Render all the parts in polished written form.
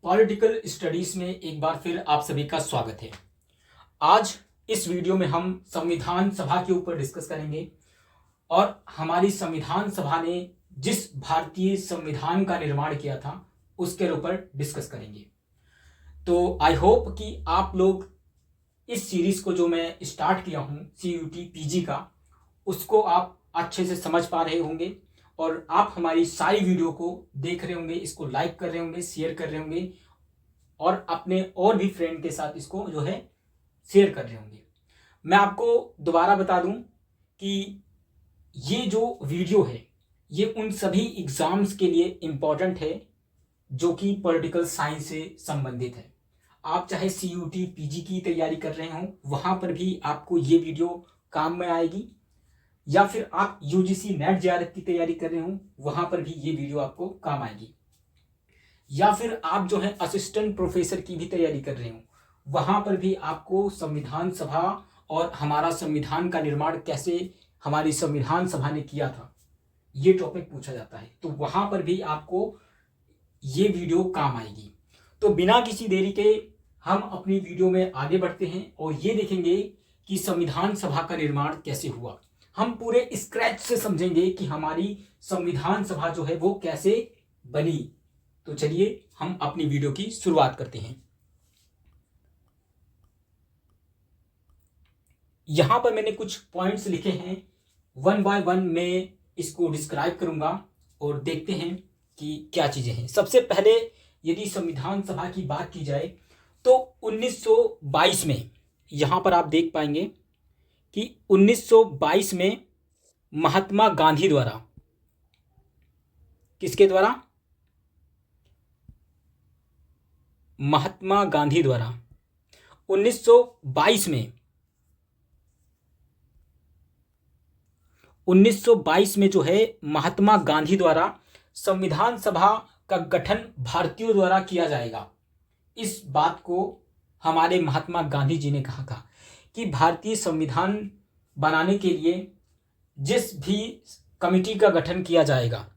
Political studies में एक बार फिर आप सभी का स्वागत है। आज इस वीडियो में हम संविधान सभा के ऊपर डिस्कस करेंगे और हमारी संविधान सभा ने जिस भारतीय संविधान का निर्माण किया था उसके ऊपर डिस्कस करेंगे। तो आई होप कि आप लोग इस सीरीज को जो मैं स्टार्ट किया हूँ CUT PG का, उसको आप अच्छे से समझ पा रहे होंगे और आप हमारी सारी वीडियो को देख रहे होंगे, इसको लाइक कर रहे होंगे, शेयर कर रहे होंगे और अपने और भी फ्रेंड के साथ इसको जो है शेयर कर रहे होंगे। मैं आपको दोबारा बता दूं कि ये जो वीडियो है ये उन सभी एग्जाम्स के लिए इम्पॉर्टेंट है जो कि पॉलिटिकल साइंस से संबंधित है। आप चाहे CUT PG की तैयारी कर रहे हो, वहाँ पर भी आपको ये वीडियो काम में आएगी, या फिर आप UGC नेट JRF की तैयारी कर रहे हो, वहाँ पर भी ये वीडियो आपको काम आएगी, या फिर आप जो है असिस्टेंट प्रोफेसर की भी तैयारी कर रहे हो, वहाँ पर भी आपको संविधान सभा और हमारा संविधान का निर्माण कैसे हमारी संविधान सभा ने किया था ये टॉपिक पूछा जाता है। तो वहाँ पर भी आपको ये वीडियो काम आएगी। तो बिना किसी देरी के हम अपनी वीडियो में आगे बढ़ते हैं और ये देखेंगे कि संविधान सभा का निर्माण कैसे हुआ। हम पूरे स्क्रैच से समझेंगे कि हमारी संविधान सभा जो है वो कैसे बनी। तो चलिए हम अपनी वीडियो की शुरुआत करते हैं। यहां पर मैंने कुछ पॉइंट्स लिखे हैं, वन बाय वन मैं इसको डिस्क्राइब करूंगा और देखते हैं कि क्या चीजें हैं। सबसे पहले यदि संविधान सभा की बात की जाए तो 1922 में यहां पर आप देख पाएंगे कि 1922 में महात्मा गांधी द्वारा, किसके द्वारा? महात्मा गांधी द्वारा 1922 में जो है महात्मा गांधी द्वारा संविधान सभा का गठन भारतीयों द्वारा किया जाएगा। इस बात को हमारे महात्मा गांधी जी ने कहा था कि भारतीय संविधान बनाने के लिए जिस भी कमिटी का गठन किया जाएगा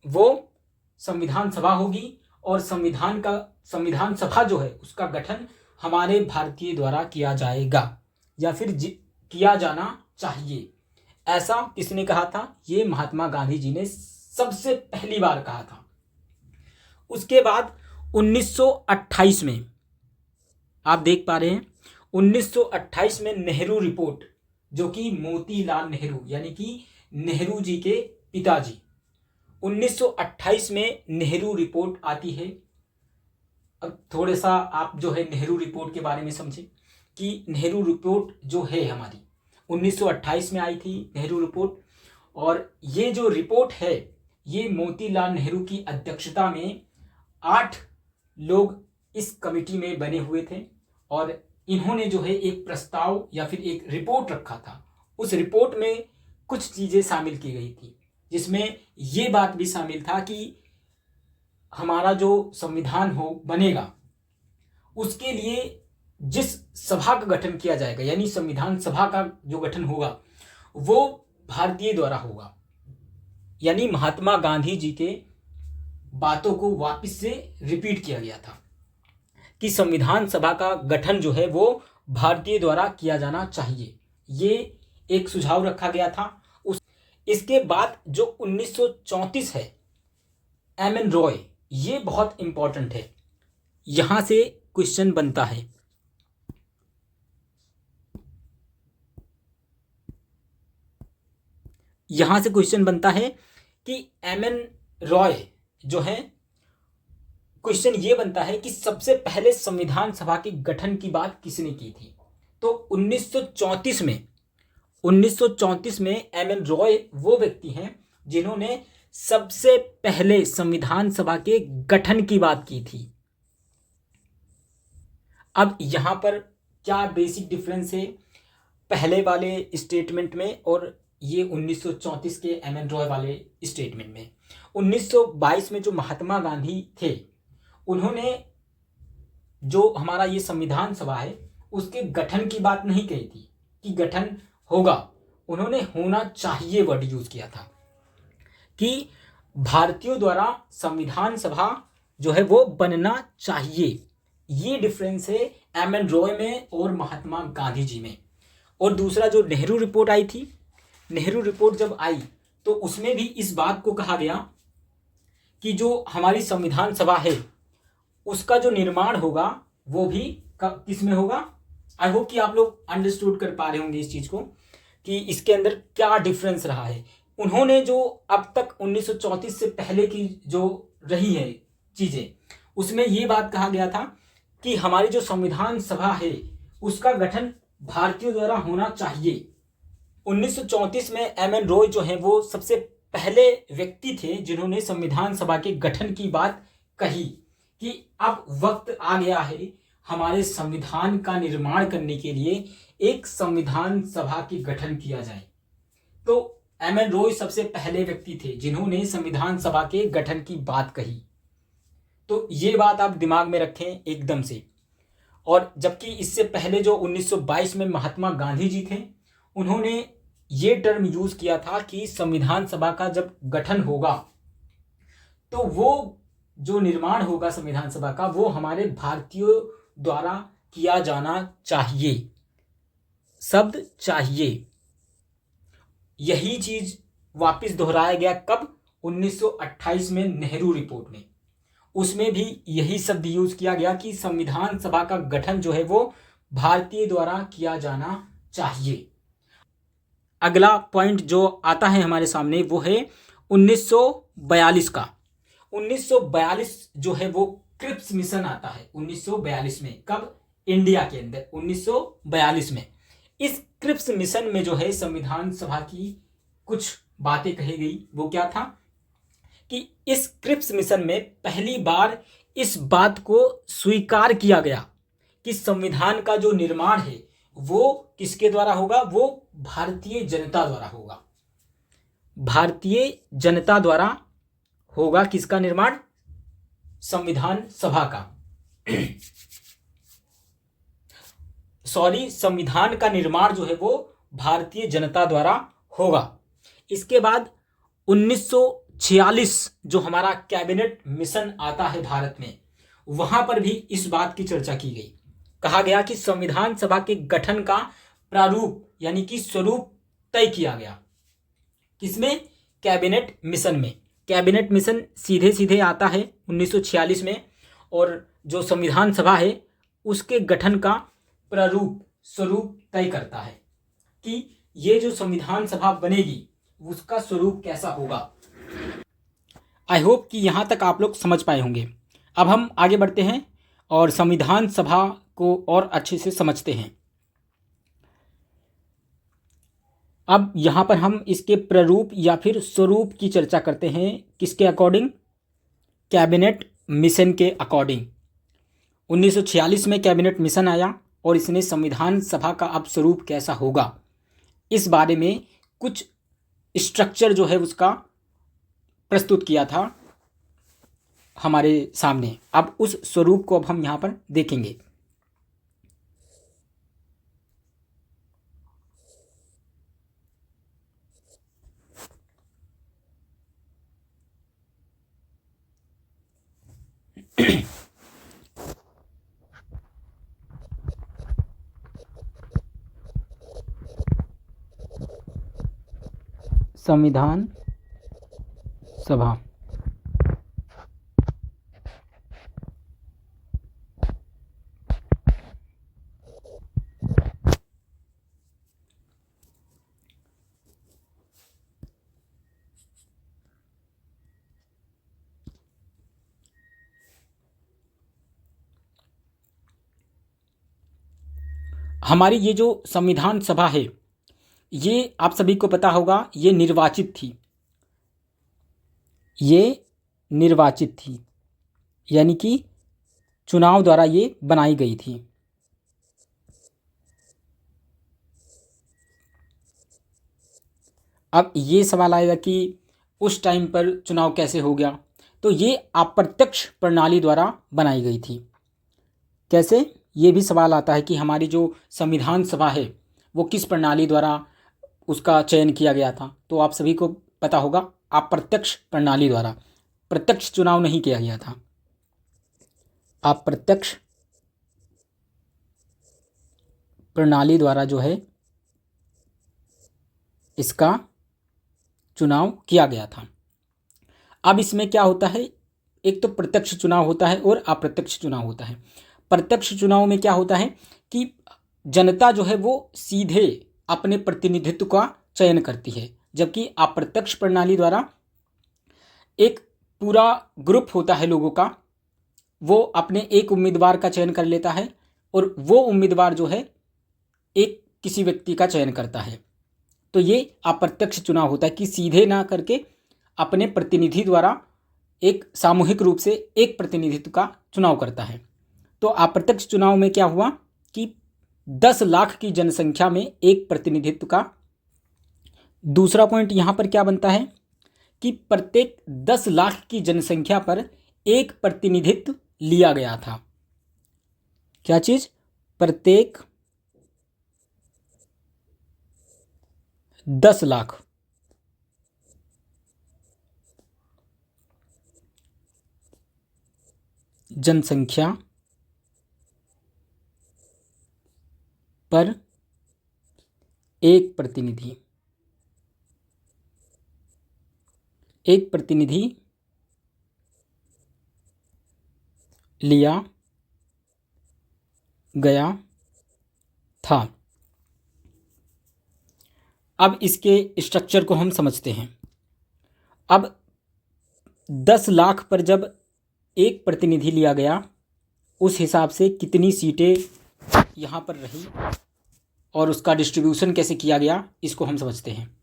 वो संविधान सभा होगी और संविधान सभा जो है उसका गठन हमारे भारतीय द्वारा किया जाएगा या फिर किया जाना चाहिए। ऐसा किसने कहा था? ये महात्मा गांधी जी ने सबसे पहली बार कहा था। उसके बाद 1928 में आप देख पा रहे हैं 1928 में नेहरू रिपोर्ट, जो कि मोतीलाल नेहरू यानी कि नेहरू जी के पिताजी, 1928 में नेहरू रिपोर्ट आती है। अब थोड़ा सा आप जो है नेहरू रिपोर्ट के बारे में समझें कि नेहरू रिपोर्ट जो है हमारी 1928 में आई थी नेहरू रिपोर्ट, और ये जो रिपोर्ट है ये मोतीलाल नेहरू की अध्यक्षता में 8 लोग इस कमेटी में बने हुए थे और इन्होंने जो है एक प्रस्ताव या फिर एक रिपोर्ट रखा था। उस रिपोर्ट में कुछ चीजें शामिल की गई थी जिसमें ये बात भी शामिल था कि हमारा जो संविधान हो बनेगा उसके लिए जिस सभा का गठन किया जाएगा यानी संविधान सभा का जो गठन होगा वो भारतीय द्वारा होगा। यानी महात्मा गांधी जी के बातों को वापस से रिपीट किया गया था कि संविधान सभा का गठन जो है वो भारतीय द्वारा किया जाना चाहिए। ये एक सुझाव रखा गया था। इसके बाद जो 1934 है, MN रॉय, ये बहुत इंपॉर्टेंट है। यहां से क्वेश्चन बनता है। यहां से क्वेश्चन बनता है कि MN रॉय जो है, क्वेश्चन ये बनता है कि सबसे पहले संविधान सभा के गठन की बात किसने की थी? तो 1934 में MN रॉय वो व्यक्ति हैं जिन्होंने सबसे पहले संविधान सभा के गठन की बात की थी। अब यहां पर क्या बेसिक डिफरेंस है पहले वाले स्टेटमेंट में और ये 1934 के MN रॉय वाले स्टेटमेंट में? 1922 में जो महात्मा गांधी थे उन्होंने जो हमारा ये संविधान सभा है उसके गठन की बात नहीं कही थी कि गठन होगा, उन्होंने होना चाहिए वर्ड यूज किया था कि भारतीयों द्वारा संविधान सभा जो है वो बनना चाहिए। ये डिफरेंस है एम.एन. रॉय में और महात्मा गांधी जी में। और दूसरा जो नेहरू रिपोर्ट आई थी, नेहरू रिपोर्ट जब आई तो उसमें भी इस बात को कहा गया कि जो हमारी संविधान सभा है उसका जो निर्माण होगा वो भी किस में होगा। आई होप कि आप लोग अंडरस्टूड कर पा रहे होंगे इस चीज को कि इसके अंदर क्या डिफरेंस रहा है। उन्होंने जो अब तक 1934 से पहले की जो रही है चीजें, उसमें ये बात कहा गया था कि हमारी जो संविधान सभा है उसका गठन भारतीयों द्वारा होना चाहिए। 1934 में एम.एन. रॉय जो है वो सबसे पहले व्यक्ति थे जिन्होंने संविधान सभा के गठन की बात कही कि अब वक्त आ गया है हमारे संविधान का निर्माण करने के लिए एक संविधान सभा की गठन किया जाए। तो एम.एन. रॉय सबसे पहले व्यक्ति थे जिन्होंने संविधान सभा के गठन की बात कही। तो ये बात आप दिमाग में रखें एकदम से। और जबकि इससे पहले जो 1922 में महात्मा गांधी जी थे उन्होंने ये टर्म यूज किया था कि संविधान सभा का जब गठन होगा तो वो जो निर्माण होगा संविधान सभा का वो हमारे भारतीयों द्वारा किया जाना चाहिए। शब्द चाहिए, यही चीज वापस दोहराया गया कब, 1928 में नेहरू रिपोर्ट में। उसमें भी यही शब्द यूज किया गया कि संविधान सभा का गठन जो है वो भारतीय द्वारा किया जाना चाहिए। अगला पॉइंट जो आता है हमारे सामने वो है 1942 का। 1942 जो है वो क्रिप्स मिशन आता है 1942 में। कब? इंडिया के अंदर 1942 में। इस क्रिप्स मिशन में जो है संविधान सभा की कुछ बातें कही गई। वो क्या था कि इस क्रिप्स मिशन में पहली बार इस बात को स्वीकार किया गया कि संविधान का जो निर्माण है वो किसके द्वारा होगा, वो भारतीय जनता द्वारा होगा। भारतीय जनता द्वारा होगा किसका निर्माण? संविधान सभा का सॉरी, संविधान का निर्माण जो है वो भारतीय जनता द्वारा होगा। इसके बाद 1946 जो हमारा कैबिनेट मिशन आता है भारत में, वहां पर भी इस बात की चर्चा की गई। कहा गया कि संविधान सभा के गठन का प्रारूप यानी कि स्वरूप तय किया गया। किसमें? कैबिनेट मिशन में। कैबिनेट मिशन सीधे सीधे आता है 1946 में और जो संविधान सभा है उसके गठन का प्रारूप स्वरूप तय करता है कि ये जो संविधान सभा बनेगी उसका स्वरूप कैसा होगा। आई होप कि यहां तक आप लोग समझ पाए होंगे। अब हम आगे बढ़ते हैं और संविधान सभा को और अच्छे से समझते हैं। अब यहां पर हम इसके प्रारूप या फिर स्वरूप की चर्चा करते हैं। किसके अकॉर्डिंग? कैबिनेट मिशन के अकॉर्डिंग। 1946 में कैबिनेट मिशन आया और इसने संविधान सभा का अब स्वरूप कैसा होगा इस बारे में कुछ स्ट्रक्चर जो है उसका प्रस्तुत किया था हमारे सामने। अब उस स्वरूप को अब हम यहां पर देखेंगे। संविधान सभा हमारी ये जो संविधान सभा है ये आप सभी को पता होगा ये निर्वाचित थी। ये निर्वाचित थी यानी कि चुनाव द्वारा ये बनाई गई थी। अब ये सवाल आएगा कि उस टाइम पर चुनाव कैसे हो गया, तो ये अप्रत्यक्ष प्रणाली द्वारा बनाई गई थी। कैसे? ये भी सवाल आता है कि हमारी जो संविधान सभा है वो किस प्रणाली द्वारा उसका चयन किया गया था। तो आप सभी को पता होगा अप्रत्यक्ष प्रणाली द्वारा, प्रत्यक्ष चुनाव नहीं किया गया था। अप्रत्यक्ष प्रणाली द्वारा जो है इसका चुनाव किया गया था। अब इसमें क्या होता है, एक तो प्रत्यक्ष चुनाव होता है और अप्रत्यक्ष चुनाव होता है। प्रत्यक्ष चुनाव में क्या होता है कि जनता जो है वो सीधे अपने प्रतिनिधित्व का चयन करती है, जबकि अप्रत्यक्ष प्रणाली द्वारा एक पूरा ग्रुप होता है लोगों का, वो अपने एक उम्मीदवार का चयन कर लेता है और वो उम्मीदवार जो है एक किसी व्यक्ति का चयन करता है। तो ये अप्रत्यक्ष चुनाव होता है कि सीधे ना करके अपने प्रतिनिधि द्वारा एक सामूहिक रूप से एक प्रतिनिधित्व का चुनाव करता है। तो अप्रत्यक्ष चुनाव में क्या हुआ कि 10 लाख की जनसंख्या में एक प्रतिनिधित्व का। दूसरा पॉइंट यहाँ पर क्या बनता है कि प्रत्येक 10 लाख की जनसंख्या पर एक प्रतिनिधित्व लिया गया था। क्या चीज? प्रत्येक 10 लाख जनसंख्या पर एक प्रतिनिधि लिया गया था। अब इसके स्ट्रक्चर को हम समझते हैं। अब 10 लाख पर जब एक प्रतिनिधि लिया गया, उस हिसाब से कितनी सीटें यहाँ पर रही और उसका डिस्ट्रीब्यूशन कैसे किया गया, इसको हम समझते हैं।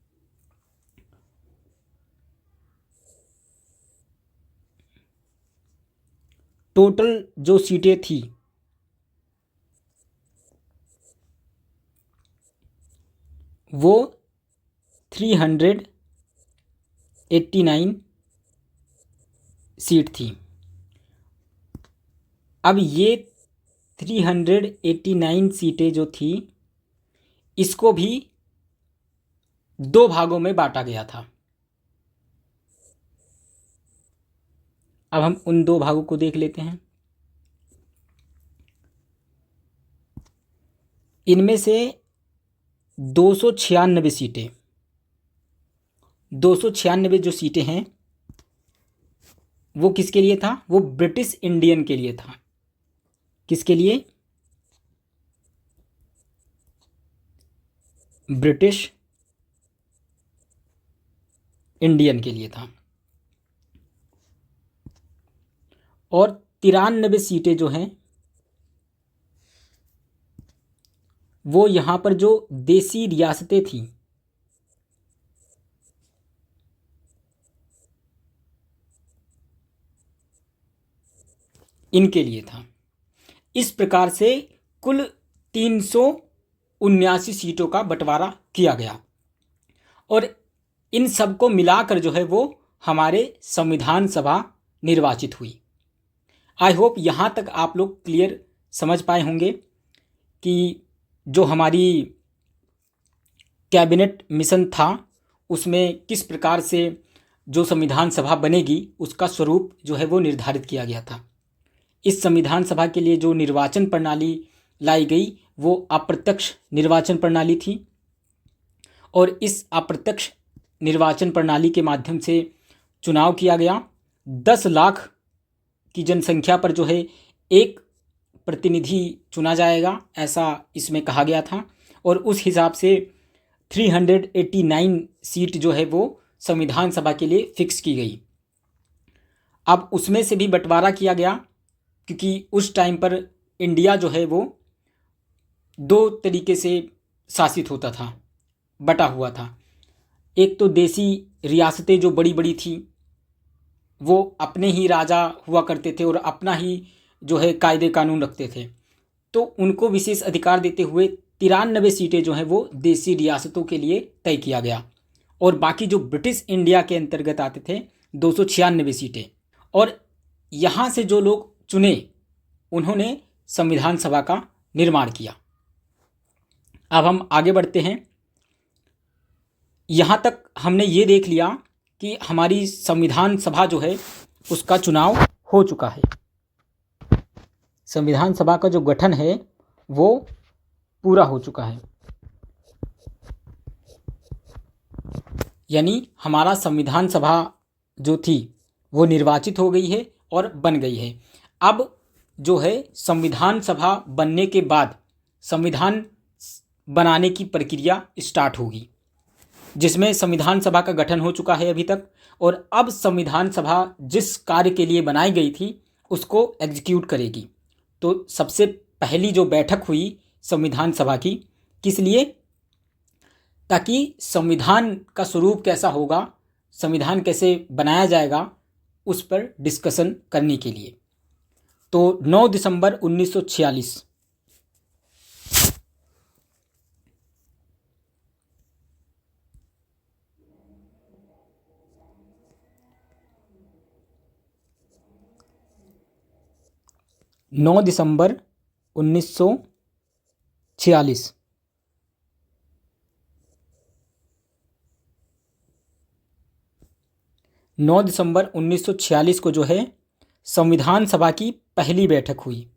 टोटल जो सीटें थी वो 389 सीट थी। अब ये 389 सीटें जो थी, इसको भी 2 भागों में बांटा गया था। अब हम उन 2 भागों को देख लेते हैं। इनमें से 296 सीटें, 296 जो सीटें हैं वो किसके लिए था? वो ब्रिटिश इंडियन के लिए था। किसके लिए? ब्रिटिश इंडियन के लिए था। और 93 सीटें जो हैं वो यहाँ पर जो देसी रियासतें थीं, इनके लिए था। इस प्रकार से कुल 379 सीटों का बंटवारा किया गया और इन सब को मिलाकर जो है वो हमारे संविधान सभा निर्वाचित हुई। आई होप यहाँ तक आप लोग क्लियर समझ पाए होंगे कि जो हमारी कैबिनेट मिशन था उसमें किस प्रकार से जो संविधान सभा बनेगी उसका स्वरूप जो है वो निर्धारित किया गया था। इस संविधान सभा के लिए जो निर्वाचन प्रणाली लाई गई वो अप्रत्यक्ष निर्वाचन प्रणाली थी और इस अप्रत्यक्ष निर्वाचन प्रणाली के माध्यम से चुनाव किया गया। 10 लाख की जनसंख्या पर जो है एक प्रतिनिधि चुना जाएगा, ऐसा इसमें कहा गया था और उस हिसाब से 389 सीट जो है वो संविधान सभा के लिए फिक्स की गई। अब उसमें से भी बंटवारा किया गया क्योंकि उस टाइम पर इंडिया जो है वो 2 तरीके से शासित होता था, बटा हुआ था। एक तो देसी रियासतें जो बड़ी बड़ी थी वो अपने ही राजा हुआ करते थे और अपना ही जो है कायदे कानून रखते थे, तो उनको विशेष अधिकार देते हुए 93 सीटें जो हैं वो देसी रियासतों के लिए तय किया गया और बाकी जो ब्रिटिश इंडिया के अंतर्गत आते थे 296 सीटें। और यहाँ से जो लोग चुने उन्होंने संविधान सभा का निर्माण किया। अब हम आगे बढ़ते हैं। यहाँ तक हमने ये देख लिया कि हमारी संविधान सभा जो है उसका चुनाव हो चुका है। संविधान सभा का जो गठन है वो पूरा हो चुका है, यानी हमारा संविधान सभा जो थी वो निर्वाचित हो गई है और बन गई है। अब जो है संविधान सभा बनने के बाद संविधान बनाने की प्रक्रिया स्टार्ट होगी, जिसमें संविधान सभा का गठन हो चुका है अभी तक, और अब संविधान सभा जिस कार्य के लिए बनाई गई थी उसको एग्जीक्यूट करेगी। तो सबसे पहली जो बैठक हुई संविधान सभा की, किस लिए? ताकि संविधान का स्वरूप कैसा होगा, संविधान कैसे बनाया जाएगा, उस पर डिस्कशन करने के लिए। तो 9 दिसंबर 1946 9 दिसंबर 1946 9 दिसंबर 1946 को जो है संविधान सभा की पहली बैठक हुई।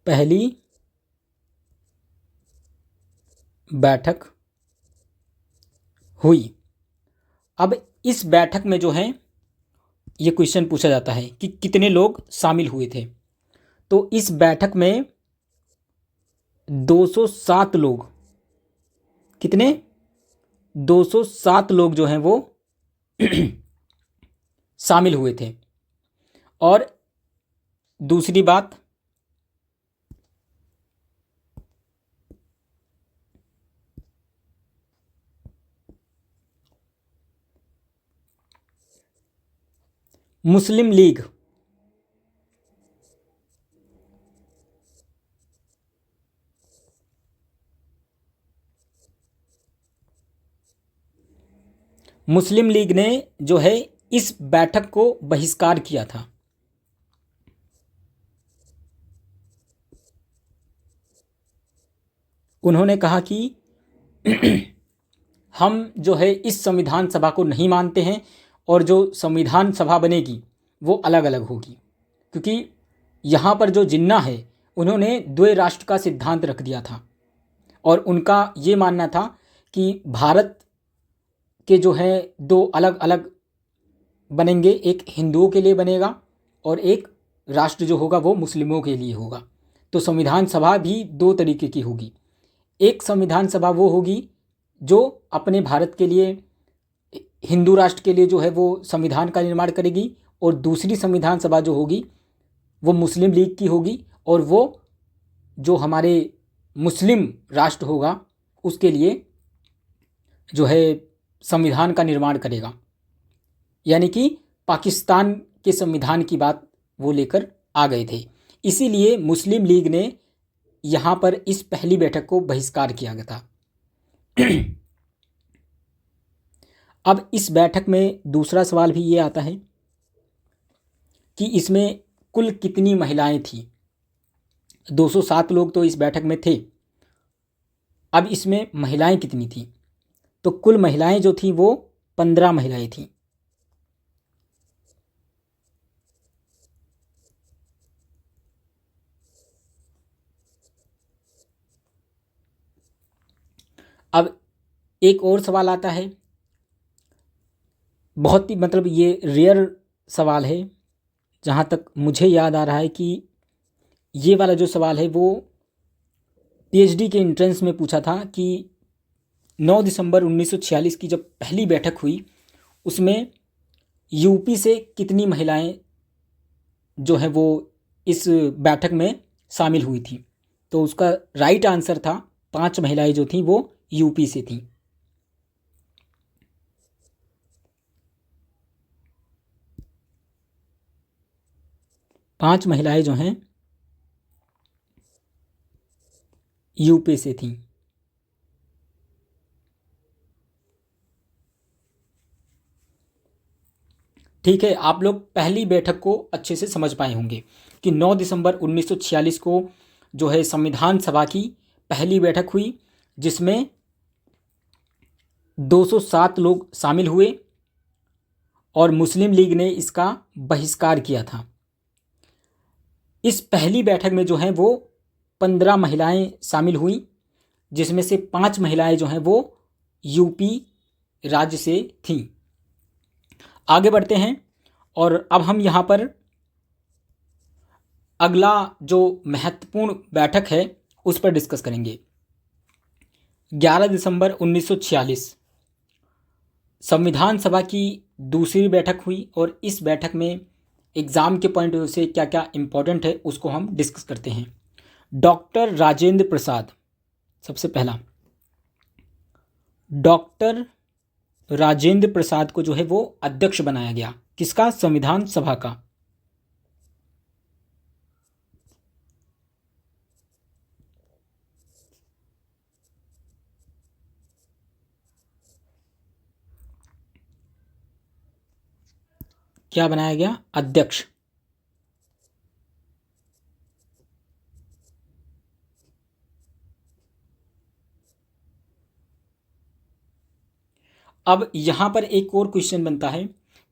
पहली बैठक हुई। अब इस बैठक में जो है ये क्वेश्चन पूछा जाता है कि कितने लोग शामिल हुए थे। तो इस बैठक में 207 लोग, कितने? 207 लोग जो हैं वो शामिल हुए थे। और दूसरी बात, मुस्लिम लीग, मुस्लिम लीग ने जो है इस बैठक को बहिष्कार किया था। उन्होंने कहा कि हम जो है इस संविधान सभा को नहीं मानते हैं और जो संविधान सभा बनेगी वो अलग अलग होगी, क्योंकि यहाँ पर जो जिन्ना है उन्होंने द्वै राष्ट्र का सिद्धांत रख दिया था और उनका ये मानना था कि भारत के जो है दो अलग अलग बनेंगे, एक हिंदुओं के लिए बनेगा और एक राष्ट्र जो होगा वो मुस्लिमों के लिए होगा। तो संविधान सभा भी दो तरीके की होगी। एक संविधान सभा वो होगी जो अपने भारत के लिए, हिंदू राष्ट्र के लिए जो है वो संविधान का निर्माण करेगी, और दूसरी संविधान सभा जो होगी वो मुस्लिम लीग की होगी और वो जो हमारे मुस्लिम राष्ट्र होगा उसके लिए जो है संविधान का निर्माण करेगा। यानी कि पाकिस्तान के संविधान की बात वो लेकर आ गए थे। इसीलिए मुस्लिम लीग ने यहाँ पर इस पहली बैठक को बहिष्कार किया गया था। अब इस बैठक में दूसरा सवाल भी ये आता है कि इसमें कुल कितनी महिलाएं थीं। 207 लोग तो इस बैठक में थे, अब इसमें महिलाएं कितनी थीं? तो कुल महिलाएं जो थीं वो 15 महिलाएं थीं। अब एक और सवाल आता है, बहुत ही मतलब ये रेयर सवाल है, जहाँ तक मुझे याद आ रहा है कि ये वाला जो सवाल है वो पीएचडी के एंट्रेंस में पूछा था कि 9 दिसंबर 1946 की जब पहली बैठक हुई उसमें यूपी से कितनी महिलाएं जो हैं वो इस बैठक में शामिल हुई थी। तो उसका राइट आंसर था 5 महिलाएं जो थीं वो यूपी से थीं। पांच महिलाएं जो हैं यूपी से थीं। ठीक है, आप लोग पहली बैठक को अच्छे से समझ पाए होंगे कि 9 दिसंबर 1946 को जो है संविधान सभा की पहली बैठक हुई, जिसमें 207 लोग शामिल हुए और मुस्लिम लीग ने इसका बहिष्कार किया था। इस पहली बैठक में जो है वो 15 महिलाएं शामिल हुई, जिसमें से 5 महिलाएं जो हैं वो यूपी राज्य से थीं। आगे बढ़ते हैं और अब हम यहाँ पर अगला जो महत्वपूर्ण बैठक है उस पर डिस्कस करेंगे। 11 दिसंबर 1946 संविधान सभा की दूसरी बैठक हुई और इस बैठक में एग्ज़ाम के पॉइंट ऑफ व्यू से क्या क्या इम्पोर्टेंट है उसको हम डिस्कस करते हैं। डॉक्टर राजेंद्र प्रसाद, सबसे पहला डॉक्टर राजेंद्र प्रसाद को जो है वो अध्यक्ष बनाया गया। किसका? संविधान सभा का। क्या बनाया गया? अध्यक्ष। अब यहाँ पर एक और क्वेश्चन बनता है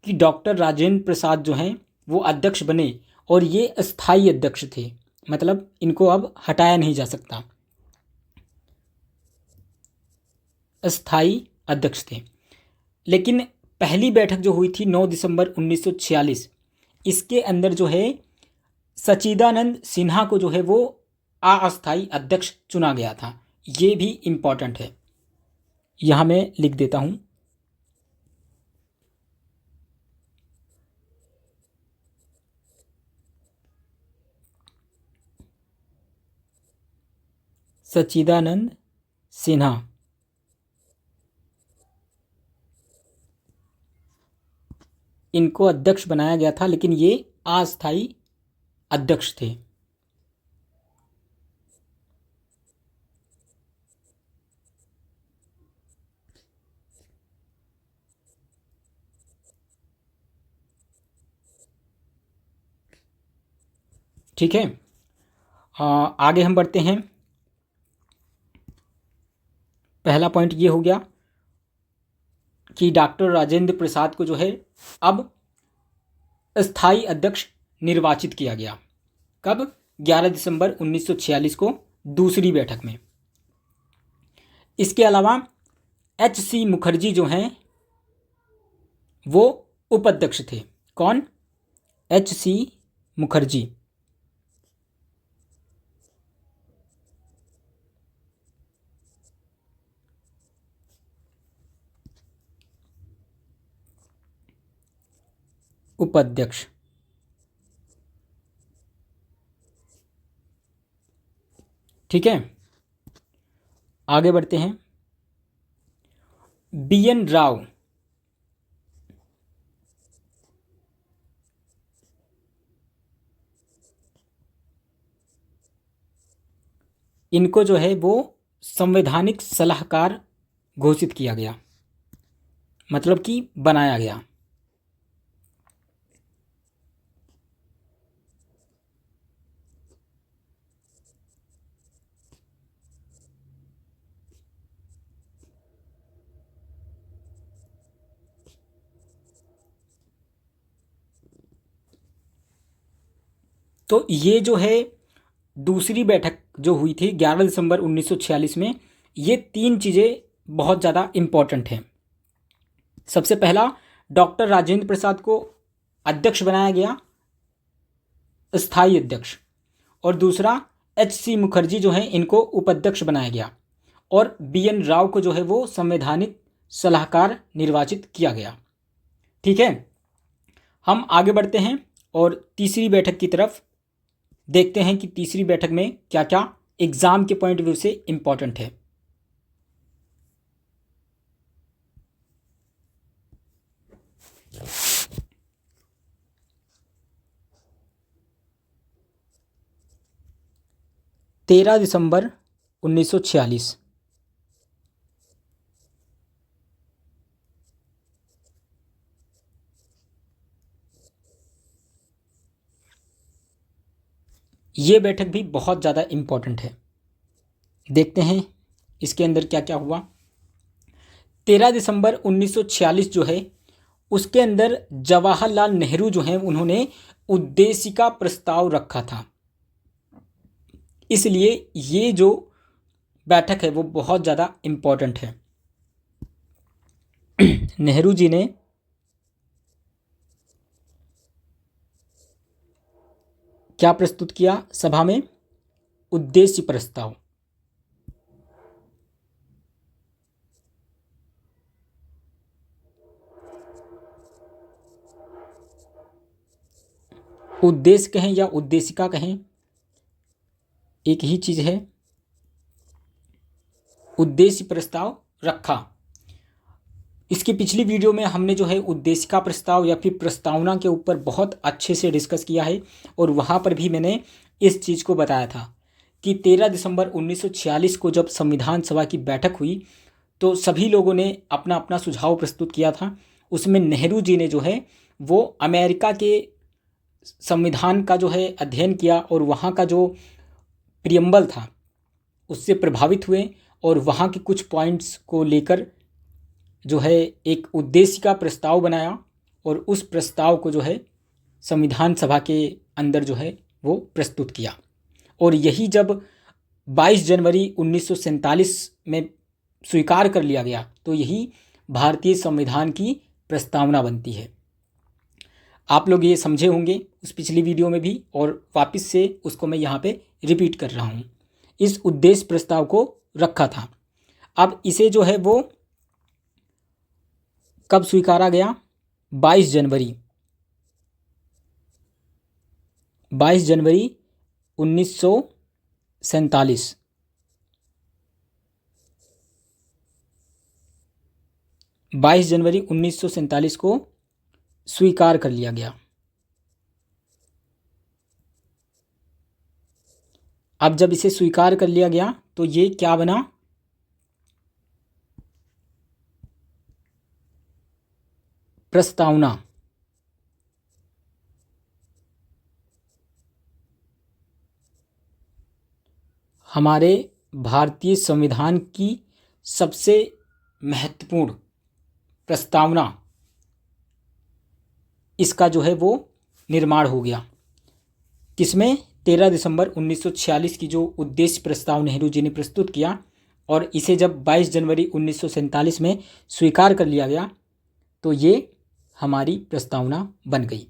कि डॉक्टर राजेंद्र प्रसाद जो हैं वो अध्यक्ष बने और ये अस्थाई अध्यक्ष थे, मतलब इनको अब हटाया नहीं जा सकता, अस्थाई अध्यक्ष थे। लेकिन पहली बैठक जो हुई थी 9 दिसंबर 1946, इसके अंदर जो है सच्चिदानंद सिन्हा को जो है वो अस्थाई अध्यक्ष चुना गया था। ये भी इम्पॉर्टेंट है, यहाँ मैं लिख देता हूँ। सच्चिदानंद सिन्हा इनको अध्यक्ष बनाया गया था, लेकिन ये अस्थाई अध्यक्ष थे। ठीक है, आगे हम बढ़ते हैं। पहला पॉइंट ये हो गया कि डॉक्टर राजेंद्र प्रसाद को जो है अब अस्थाई अध्यक्ष निर्वाचित किया गया। कब? 11 दिसंबर 1946 को दूसरी बैठक में। इसके अलावा एच.सी. मुखर्जी जो हैं वो उपाध्यक्ष थे। कौन? एच.सी. मुखर्जी। उपाध्यक्ष। ठीक है, आगे बढ़ते हैं। बी.एन. राव इनको जो है वो संवैधानिक सलाहकार घोषित किया गया, मतलब कि बनाया गया। तो ये जो है दूसरी बैठक जो हुई थी 11 दिसंबर 1946 में, ये 3 चीज़ें बहुत ज़्यादा इम्पॉर्टेंट हैं। सबसे पहला, डॉक्टर राजेंद्र प्रसाद को अध्यक्ष बनाया गया, स्थायी अध्यक्ष। और दूसरा, एच.सी. मुखर्जी जो हैं इनको उपाध्यक्ष बनाया गया और बी.एन. राव को जो है वो संवैधानिक सलाहकार निर्वाचित किया गया। ठीक है, हम आगे बढ़ते हैं और तीसरी बैठक की तरफ देखते हैं कि तीसरी बैठक में क्या क्या एग्ज़ाम के पॉइंट ऑफ व्यू से इम्पॉर्टेंट है। तेरह दिसंबर 1946 ये बैठक भी बहुत ज़्यादा इम्पोर्टेंट है। देखते हैं इसके अंदर क्या क्या हुआ। 13 दिसंबर 1946 जो है उसके अंदर जवाहरलाल नेहरू जो हैं उन्होंने उद्देशिका प्रस्ताव रखा था। इसलिए ये जो बैठक है वो बहुत ज़्यादा इम्पोर्टेंट है। नेहरू जी ने क्या प्रस्तुत किया सभा में? उद्देश्य प्रस्ताव। उद्देश्य कहें या उद्देशिका कहें, एक ही चीज है। उद्देश्य प्रस्ताव रखा। इसकी पिछली वीडियो में हमने जो है उद्देशिका प्रस्ताव या फिर प्रस्तावना के ऊपर बहुत अच्छे से डिस्कस किया है और वहाँ पर भी मैंने इस चीज़ को बताया था कि 13 दिसंबर 1946 को जब संविधान सभा की बैठक हुई तो सभी लोगों ने अपना अपना सुझाव प्रस्तुत किया था। उसमें नेहरू जी ने जो है वो अमेरिका के संविधान का जो है अध्ययन किया और वहाँ का जो प्रियम्बल था उससे प्रभावित हुए और वहाँ के कुछ पॉइंट्स को लेकर जो है एक उद्देश्य का प्रस्ताव बनाया और उस प्रस्ताव को जो है संविधान सभा के अंदर जो है वो प्रस्तुत किया। और यही जब 22 जनवरी 1947 में स्वीकार कर लिया गया तो यही भारतीय संविधान की प्रस्तावना बनती है। आप लोग ये समझे होंगे उस पिछली वीडियो में भी और वापस से उसको मैं यहाँ पे रिपीट कर रहा हूँ। इस उद्देश्य प्रस्ताव को रखा था। अब इसे जो है वो कब स्वीकारा गया? 22 जनवरी 1947। 22 जनवरी 1947 को स्वीकार कर लिया गया। अब जब इसे स्वीकार कर लिया गया तो ये क्या बना? प्रस्तावना। हमारे भारतीय संविधान की सबसे महत्वपूर्ण प्रस्तावना, इसका जो है वो निर्माण हो गया। किसमें? 13 दिसंबर 1946 की जो उद्देश्य प्रस्ताव नेहरू जी ने प्रस्तुत किया और इसे जब 22 जनवरी 1947 में स्वीकार कर लिया गया तो ये हमारी प्रस्तावना बन गई।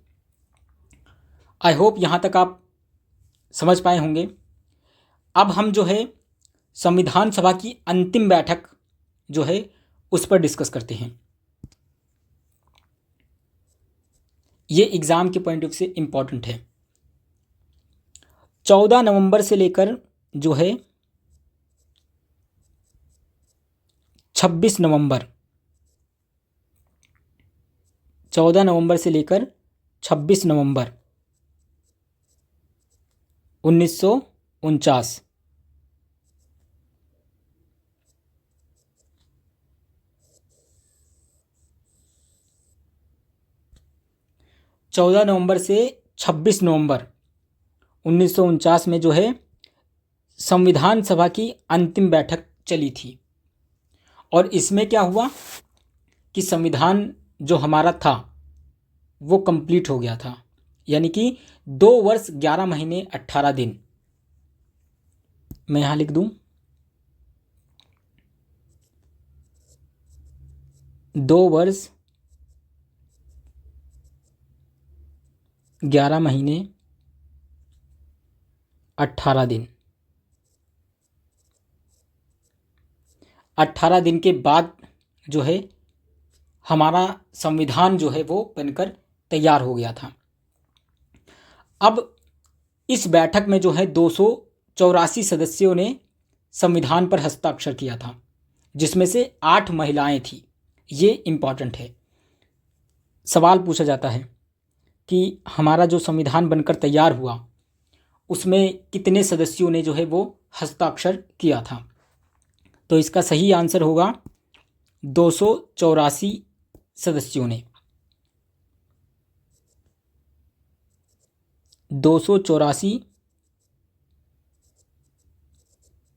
आई होप यहाँ तक आप समझ पाए होंगे। अब हम जो है संविधान सभा की अंतिम बैठक जो है उस पर डिस्कस करते हैं। ये एग्ज़ाम के पॉइंट ऑफ से इम्पॉर्टेंट है। 14 नवंबर से लेकर जो है 26 नवंबर, 14 नवंबर से लेकर 26 नवंबर 1949। चौदह नवंबर से 26 नवंबर 1949 में जो है संविधान सभा की अंतिम बैठक चली थी। और इसमें क्या हुआ कि संविधान जो हमारा था वो कंप्लीट हो गया था, यानी कि 2 वर्ष 11 महीने 18 दिन। मैं यहाँ लिख दूँ 2 वर्ष 11 महीने 18 दिन। 18 दिन के बाद जो है हमारा संविधान जो है वो बनकर तैयार हो गया था। अब इस बैठक में जो है 284 सदस्यों ने संविधान पर हस्ताक्षर किया था, जिसमें से 8 महिलाएं थी। ये इम्पॉर्टेंट है। सवाल पूछा जाता है कि हमारा जो संविधान बनकर तैयार हुआ उसमें कितने सदस्यों ने जो है वो हस्ताक्षर किया था। तो इसका सही आंसर होगा 284 सदस्यों ने। 284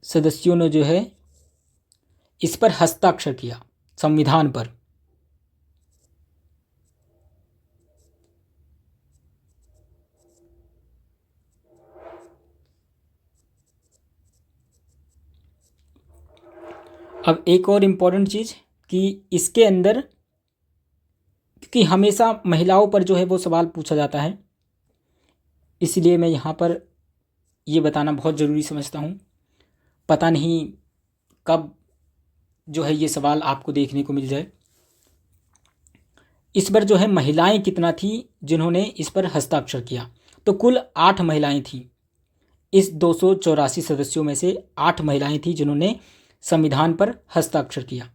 सदस्यों ने जो है इस पर हस्ताक्षर किया, संविधान पर। अब एक और इम्पॉर्टेंट चीज़ कि इसके अंदर, क्योंकि हमेशा महिलाओं पर जो है वो सवाल पूछा जाता है, इसलिए मैं यहाँ पर ये बताना बहुत ज़रूरी समझता हूँ। पता नहीं कब जो है ये सवाल आपको देखने को मिल जाए। इस पर जो है महिलाएं कितना थी जिन्होंने इस पर हस्ताक्षर किया, तो कुल 8 महिलाएं थीं। इस 284 सदस्यों में से 8 महिलाएं थीं जिन्होंने संविधान पर हस्ताक्षर किया।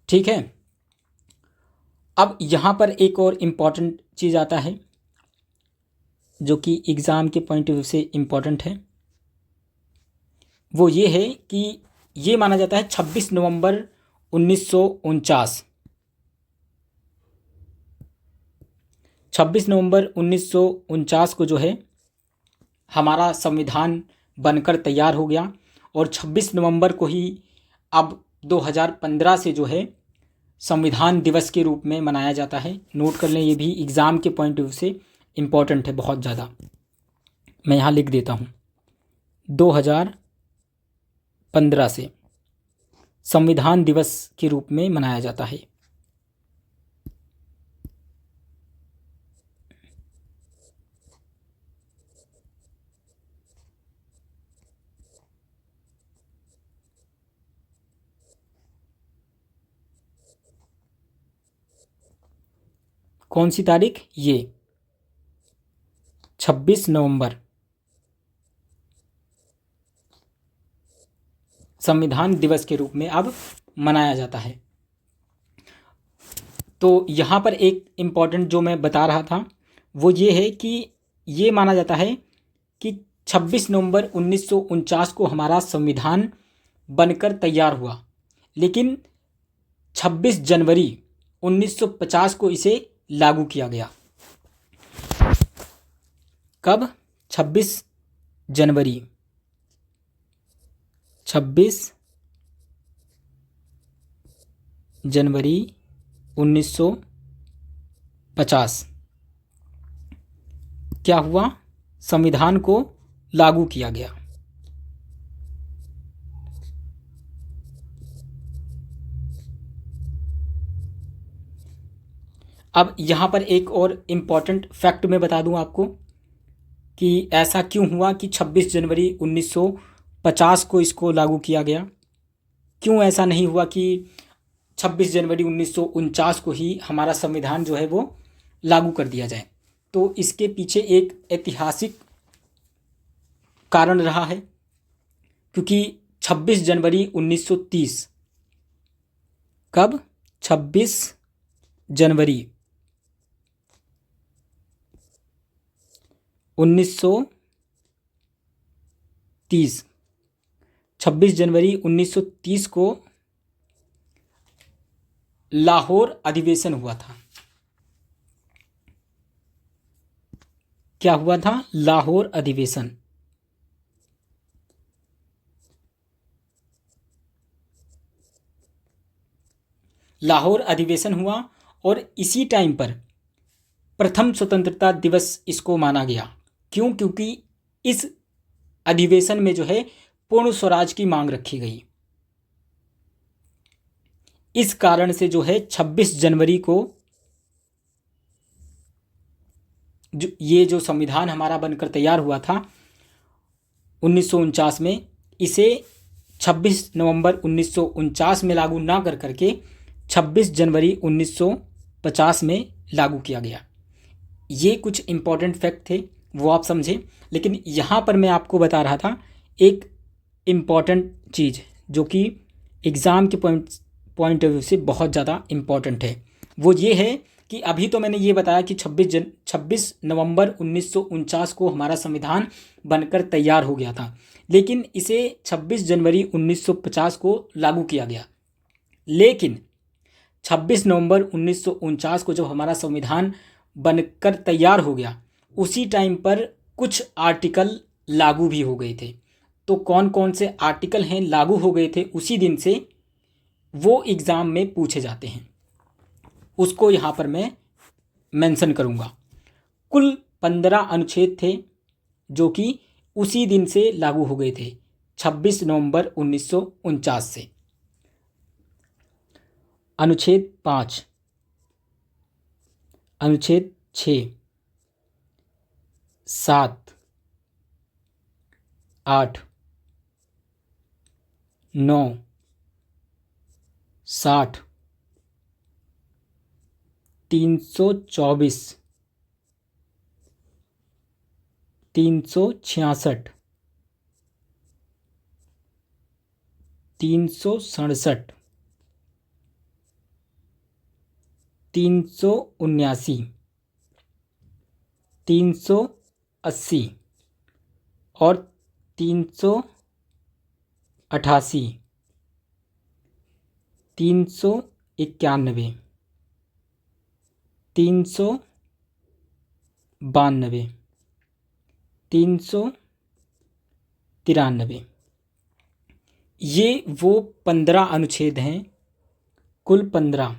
ठीक है। अब यहाँ पर एक और इम्पॉर्टेंट चीज़ आता है जो कि एग्ज़ाम के पॉइंट ऑफ व्यू से इम्पॉर्टेंट है। वो ये है कि ये माना जाता है 26 नवंबर 1949, 26 नवंबर 1949 को जो है हमारा संविधान बनकर तैयार हो गया, और 26 नवंबर को ही अब 2015 से जो है संविधान दिवस के रूप में मनाया जाता है। नोट कर लें, ये भी एग्ज़ाम के पॉइंट ऑफ व्यू से इम्पॉर्टेंट है बहुत ज़्यादा। मैं यहाँ लिख देता हूँ, 2015 से संविधान दिवस के रूप में मनाया जाता है। कौन सी तारीख? ये 26 नवंबर संविधान दिवस के रूप में अब मनाया जाता है। तो यहाँ पर एक इम्पॉर्टेंट जो मैं बता रहा था वो ये है कि ये माना जाता है कि 26 नवंबर 1949 को हमारा संविधान बनकर तैयार हुआ, लेकिन 26 जनवरी 1950 को इसे लागू किया गया। कब? 26 जनवरी 1950 क्या हुआ? संविधान को लागू किया गया। अब यहाँ पर एक और इम्पॉर्टेंट फैक्ट मैं बता दूँ आपको कि ऐसा क्यों हुआ कि 26 जनवरी 1950 को इसको लागू किया गया। क्यों ऐसा नहीं हुआ कि 26 जनवरी 1949 को ही हमारा संविधान जो है वो लागू कर दिया जाए? तो इसके पीछे एक ऐतिहासिक कारण रहा है, क्योंकि 26 जनवरी 1930, कब? 26 जनवरी 1930, 26 जनवरी 1930 को लाहौर अधिवेशन हुआ था। क्या हुआ था? लाहौर अधिवेशन। लाहौर अधिवेशन हुआ और इसी टाइम पर प्रथम स्वतंत्रता दिवस इसको माना गया। क्यों? क्योंकि इस अधिवेशन में जो है पूर्ण स्वराज की मांग रखी गई। इस कारण से जो है 26 जनवरी को जो संविधान हमारा बनकर तैयार हुआ था 1949 में, इसे 26 नवंबर 1949 में लागू ना कर करके 26 जनवरी 1950 में लागू किया गया। ये कुछ इम्पॉर्टेंट फैक्ट थे, वो आप समझें। लेकिन यहाँ पर मैं आपको बता रहा था एक इम्पॉर्टेंट चीज़ जो कि एग्ज़ाम के पॉइंट ऑफ व्यू से बहुत ज़्यादा इम्पॉर्टेंट है। वो ये है कि अभी तो मैंने ये बताया कि 26 नवंबर 1949 को हमारा संविधान बनकर तैयार हो गया था, लेकिन इसे 26 जनवरी 1950 को लागू किया गया। लेकिन 26 नवंबर 1949 को जब हमारा संविधान बनकर तैयार हो गया, उसी टाइम पर कुछ आर्टिकल लागू भी हो गए थे। तो कौन कौन से आर्टिकल हैं लागू हो गए थे उसी दिन से, वो एग्ज़ाम में पूछे जाते हैं, उसको यहाँ पर मैं मेंशन करूँगा। कुल 15 अनुच्छेद थे जो कि उसी दिन से लागू हो गए थे, 26 नवंबर 1949 से। अनुच्छेद 5, अनुच्छेद 6, 7, 8, 9, 60, 324, 366, 367, 379, 380 और 388, 391, 392, 393। ये वो 15 अनुच्छेद हैं, कुल 15।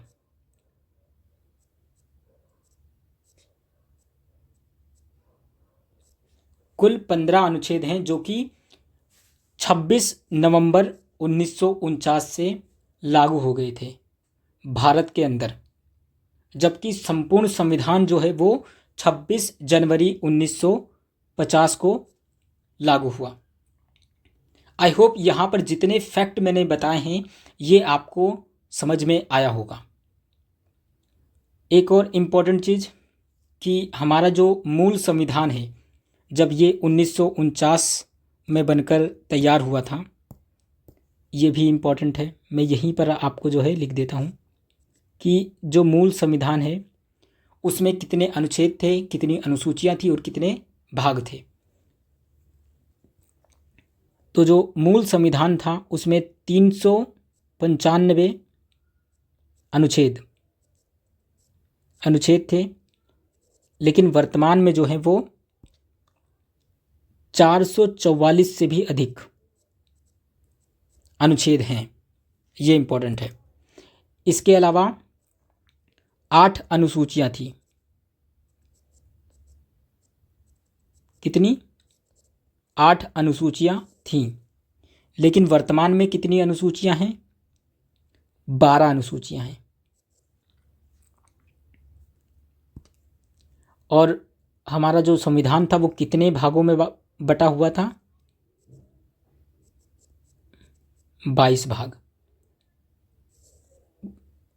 कुल 15 अनुच्छेद हैं जो कि 26 नवंबर 1949 से लागू हो गए थे भारत के अंदर, जबकि संपूर्ण संविधान जो है वो 26 जनवरी 1950 को लागू हुआ। आई होप यहाँ पर जितने फैक्ट मैंने बताए हैं ये आपको समझ में आया होगा। एक और इम्पॉर्टेंट चीज़ कि हमारा जो मूल संविधान है, जब ये 1949 में बनकर तैयार हुआ था, ये भी इम्पॉर्टेंट है। मैं यहीं पर आपको जो है लिख देता हूँ कि जो मूल संविधान है उसमें कितने अनुच्छेद थे, कितनी अनुसूचियाँ थी और कितने भाग थे। तो जो मूल संविधान था उसमें 395 अनुच्छेद थे, लेकिन वर्तमान में जो है वो 444 से भी अधिक अनुच्छेद हैं। ये इम्पोर्टेंट है। इसके अलावा 8 अनुसूचियाँ थी। कितनी? 8 अनुसूचियाँ थीं, लेकिन वर्तमान में कितनी अनुसूचियाँ हैं? 12 अनुसूचियाँ हैं। और हमारा जो संविधान था वो कितने भागों में बटा हुआ था? 22 भाग।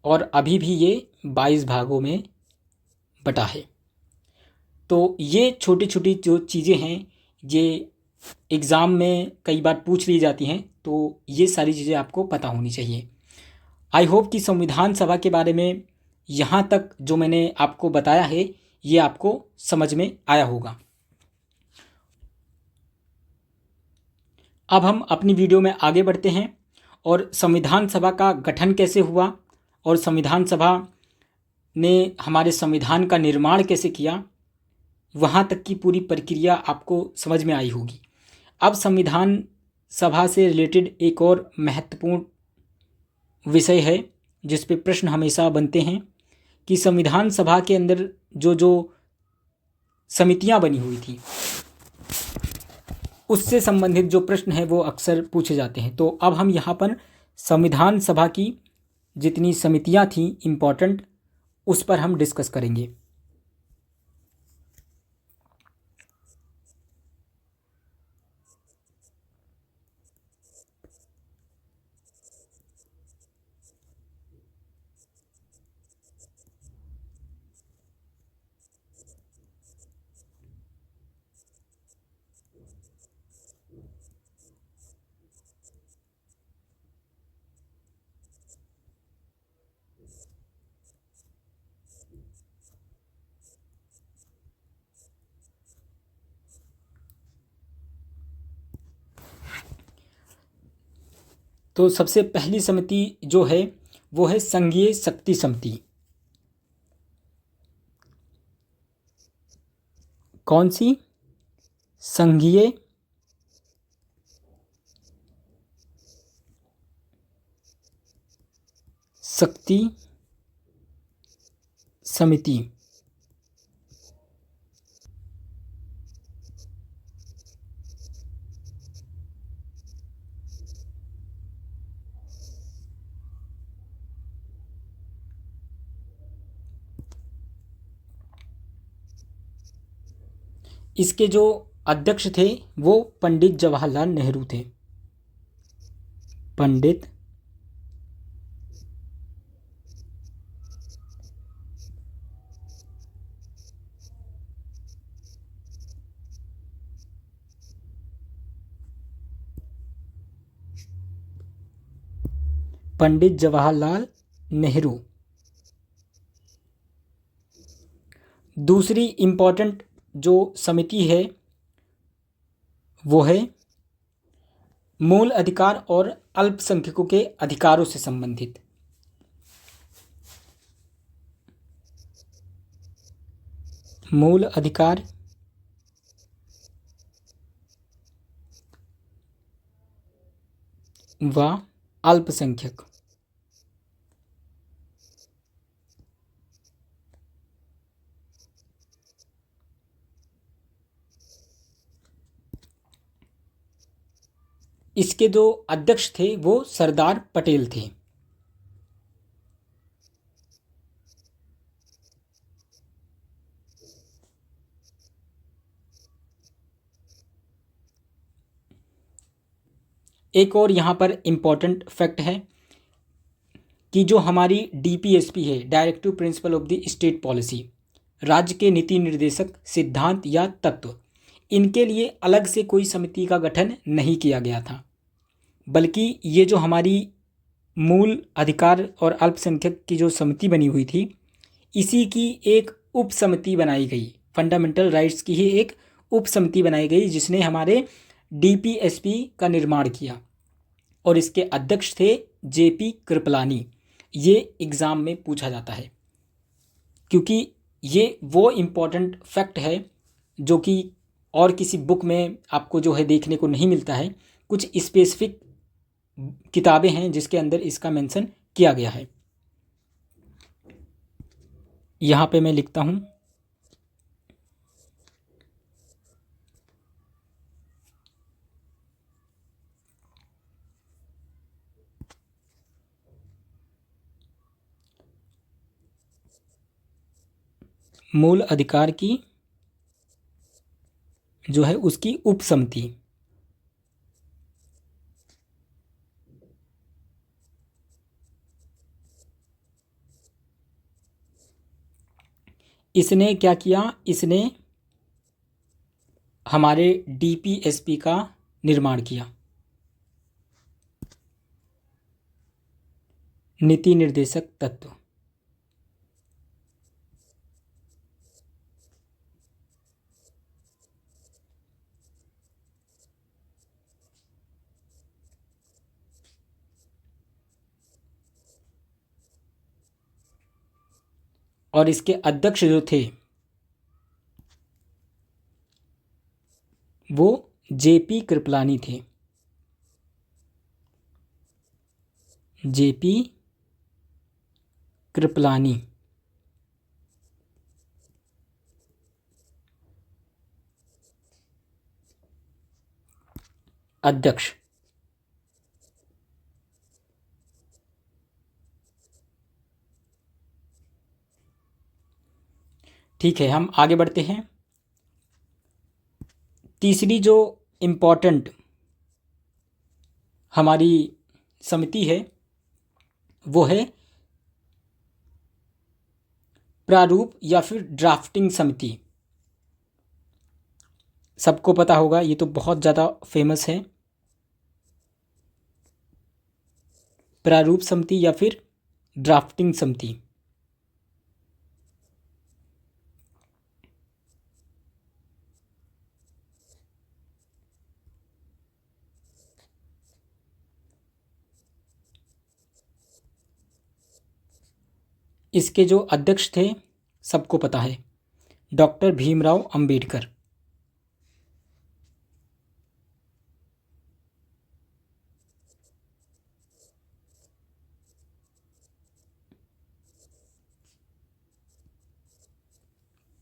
और अभी भी ये 22 भागों में बटा है। तो ये छोटी छोटी जो चीज़ें हैं ये एग्ज़ाम में कई बार पूछ ली जाती हैं, तो ये सारी चीज़ें आपको पता होनी चाहिए। आई होप कि संविधान सभा के बारे में यहाँ तक जो मैंने आपको बताया है ये आपको समझ में आया होगा। अब हम अपनी वीडियो में आगे बढ़ते हैं और संविधान सभा का गठन कैसे हुआ और संविधान सभा ने हमारे संविधान का निर्माण कैसे किया, वहाँ तक की पूरी प्रक्रिया आपको समझ में आई होगी। अब संविधान सभा से रिलेटेड एक और महत्वपूर्ण विषय है जिस पे प्रश्न हमेशा बनते हैं कि संविधान सभा के अंदर जो जो समितियां बनी हुई थी उससे संबंधित जो प्रश्न है वो अक्सर पूछे जाते हैं। तो अब हम यहाँ पर संविधान सभा की जितनी समितियां थी इम्पोर्टेंट, उस पर हम डिस्कस करेंगे। तो सबसे पहली समिति जो है वो है संघीय शक्ति समिति। कौन सी? संघीय शक्ति समिति। इसके जो अध्यक्ष थे वो पंडित जवाहरलाल नेहरू थे। पंडित पंडित जवाहरलाल नेहरू। दूसरी इम्पोर्टेंट जो समिति है वो है मूल अधिकार और अल्पसंख्यकों के अधिकारों से संबंधित। मूल अधिकार व अल्पसंख्यक। इसके जो अध्यक्ष थे वो सरदार पटेल थे। एक और यहाँ पर इम्पोर्टेंट फैक्ट है कि जो हमारी डीपीएसपी है, directive principle of the state policy, राज्य के नीति निर्देशक सिद्धांत या तत्व, इनके लिए अलग से कोई समिति का गठन नहीं किया गया था, बल्कि ये जो हमारी मूल अधिकार और अल्पसंख्यक की जो समिति बनी हुई थी, इसी की एक उप समिति बनाई गई। फंडामेंटल राइट्स की ही एक उप समिति बनाई गई जिसने हमारे डीपीएसपी का निर्माण किया, और इसके अध्यक्ष थे जेपी कृपलानी। ये एग्ज़ाम में पूछा जाता है क्योंकि ये वो इम्पोर्टेंट फैक्ट है जो कि और किसी बुक में आपको जो है देखने को नहीं मिलता है। कुछ स्पेसिफिक किताबें हैं जिसके अंदर इसका मेंशन किया गया है। यहाँ पे मैं लिखता हूँ मूल अधिकार की जो है उसकी उप समिति। इसने क्या किया? इसने हमारे डीपीएसपी का निर्माण किया, नीति निर्देशक तत्व। और इसके अध्यक्ष जो थे वो जेपी कृपलानी थे। जेपी कृपलानी अध्यक्ष। ठीक है, हम आगे बढ़ते हैं। तीसरी जो इम्पोर्टेंट हमारी समिति है वो है प्रारूप या फिर ड्राफ्टिंग समिति। सबको पता होगा, ये तो बहुत ज़्यादा फेमस है। प्रारूप समिति या फिर ड्राफ्टिंग समिति। इसके जो अध्यक्ष थे सबको पता है, डॉक्टर भीमराव अंबेडकर।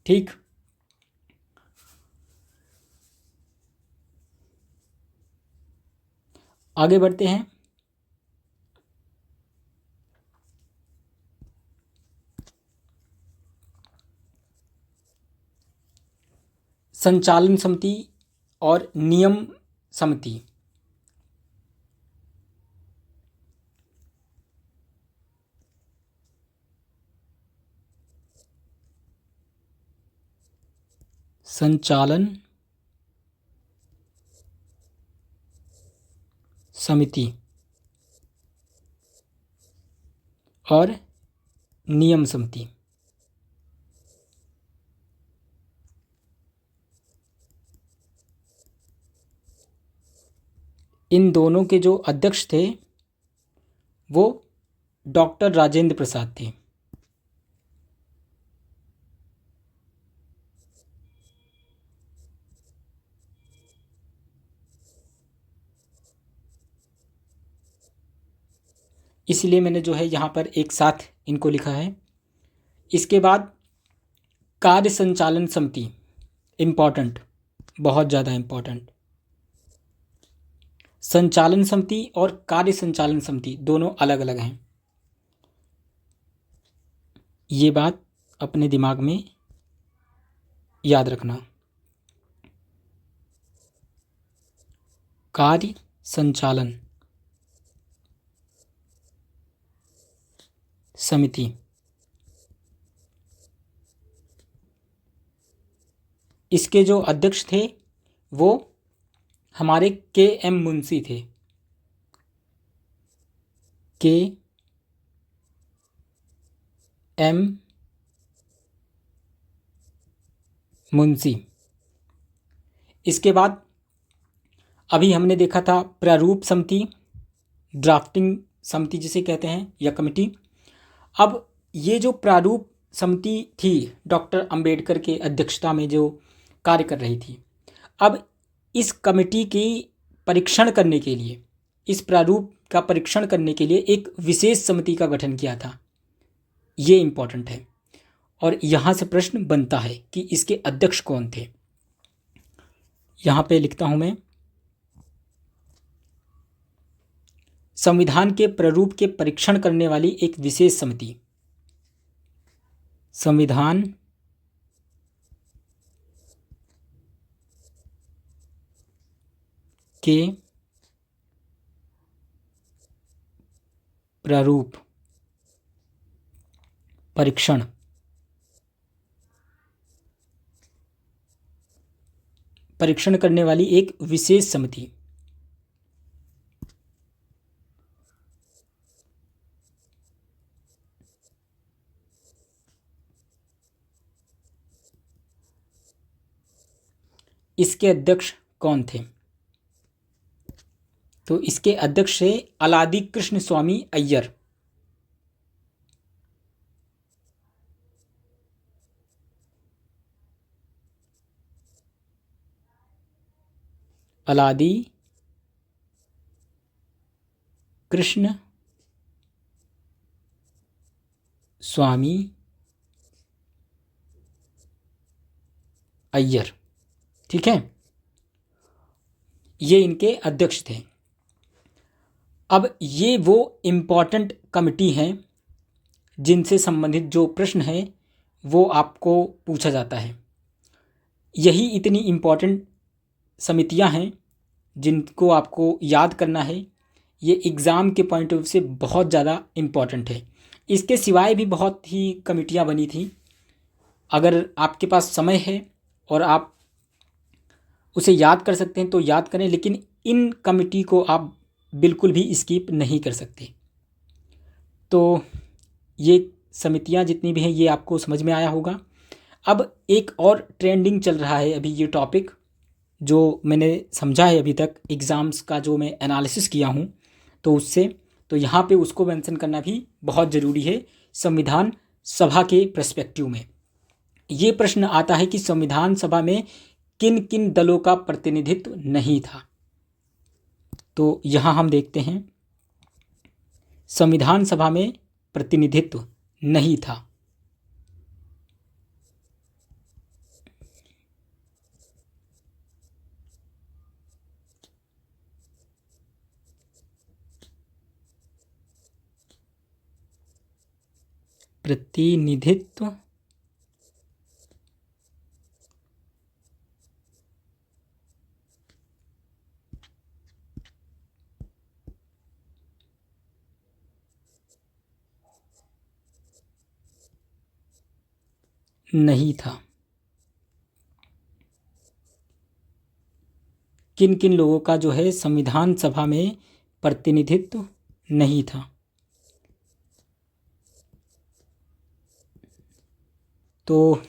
ठीक, आगे बढ़ते हैं। संचालन समिति और नियम समिति। संचालन समिति और नियम समिति, इन दोनों के जो अध्यक्ष थे वो डॉक्टर राजेंद्र प्रसाद थे। इसलिए मैंने जो है यहाँ पर एक साथ इनको लिखा है। इसके बाद कार्य संचालन समिति, इम्पॉर्टेंट, बहुत ज़्यादा इम्पॉर्टेंट। संचालन समिति और कार्य संचालन समिति दोनों अलग अलग हैं, ये बात अपने दिमाग में याद रखना। कार्य संचालन समिति, इसके जो अध्यक्ष थे वो हमारे के.एम. मुंशी थे। के.एम. मुंशी। इसके बाद अभी हमने देखा था प्रारूप समिति, ड्राफ्टिंग समिति जिसे कहते हैं, या कमिटी। अब ये जो प्रारूप समिति थी डॉक्टर अंबेडकर के अध्यक्षता में जो कार्य कर रही थी, अब इस कमेटी की परीक्षण करने के लिए, इस प्रारूप का परीक्षण करने के लिए एक विशेष समिति का गठन किया था। ये इम्पोर्टेंट है और यहाँ से प्रश्न बनता है कि इसके अध्यक्ष कौन थे। यहाँ पे लिखता हूँ मैं, संविधान के प्रारूप के परीक्षण करने वाली एक विशेष समिति, संविधान के प्रारूप परीक्षण करने वाली एक विशेष समिति। इसके अध्यक्ष कौन थे? तो इसके अध्यक्ष है अलादी कृष्ण स्वामी अय्यर। अलादी कृष्ण स्वामी अय्यर, ठीक है, ये इनके अध्यक्ष थे। अब ये वो इम्पॉर्टेंट कमिटी हैं जिनसे संबंधित जो प्रश्न है वो आपको पूछा जाता है। यही इतनी इम्पॉर्टेंट समितियां हैं जिनको आपको याद करना है। ये एग्ज़ाम के पॉइंट ऑफ व्यू से बहुत ज़्यादा इम्पॉर्टेंट है। इसके सिवाय भी बहुत ही कमिटियां बनी थी। अगर आपके पास समय है और आप उसे याद कर सकते हैं तो याद करें, लेकिन इन कमिटी को आप बिल्कुल भी स्किप नहीं कर सकते। तो ये समितियां जितनी भी हैं ये आपको समझ में आया होगा। अब एक और ट्रेंडिंग चल रहा है अभी ये टॉपिक जो मैंने समझा है अभी तक, एग्ज़ाम्स का जो मैं एनालिसिस किया हूँ तो उससे, तो यहाँ पे उसको मेंशन करना भी बहुत ज़रूरी है। संविधान सभा के पर्सपेक्टिव में ये प्रश्न आता है कि संविधान सभा में किन किन दलों का प्रतिनिधित्व नहीं था। तो यहाँ हम देखते हैं संविधान सभा में प्रतिनिधित्व नहीं था। प्रतिनिधित्व नहीं था। किन किन लोगों का जो है संविधान सभा में प्रतिनिधित्व नहीं था। तो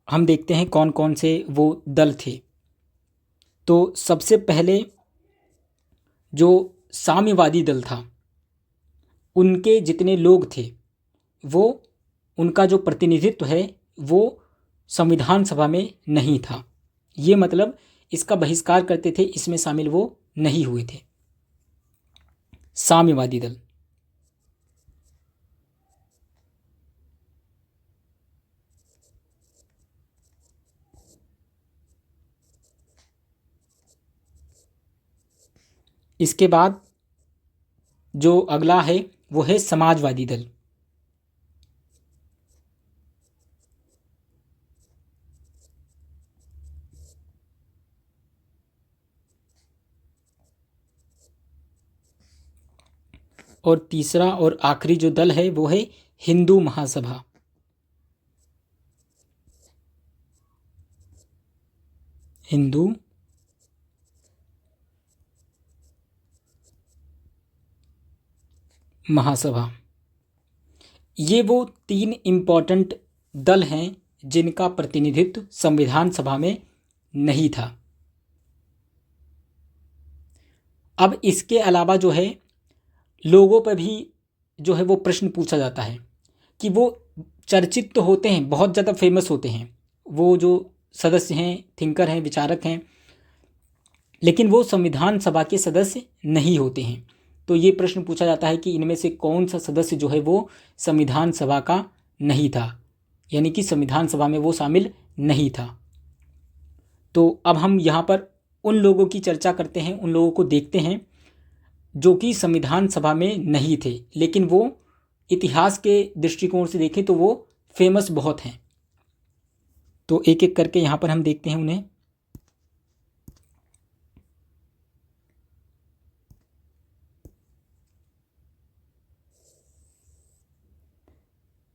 हम देखते हैं कौन कौन से वो दल थे। तो सबसे पहले जो साम्यवादी दल था उनके जितने लोग थे वो उनका जो प्रतिनिधित्व है वो संविधान सभा में नहीं था। ये मतलब इसका बहिष्कार करते थे, इसमें शामिल वो नहीं हुए थे, साम्यवादी दल। इसके बाद जो अगला है वो है समाजवादी दल। और तीसरा और आखिरी जो दल है वो है हिंदू महासभा। हिंदू महासभा। ये वो 3 इम्पॉर्टेंट दल हैं जिनका प्रतिनिधित्व संविधान सभा में नहीं था। अब इसके अलावा जो है लोगों पर भी जो है वो प्रश्न पूछा जाता है कि वो चर्चित तो होते हैं, बहुत ज़्यादा फेमस होते हैं, वो जो सदस्य हैं, थिंकर हैं, विचारक हैं, लेकिन वो संविधान सभा के सदस्य नहीं होते हैं। तो ये प्रश्न पूछा जाता है कि इनमें से कौन सा सदस्य जो है वो संविधान सभा का नहीं था, यानी कि संविधान सभा में वो शामिल नहीं था। तो अब हम यहाँ पर उन लोगों की चर्चा करते हैं, उन लोगों को देखते हैं जो कि संविधान सभा में नहीं थे, लेकिन वो इतिहास के दृष्टिकोण से देखें तो वो फेमस बहुत हैं। तो एक एक करके यहाँ पर हम देखते हैं उन्हें।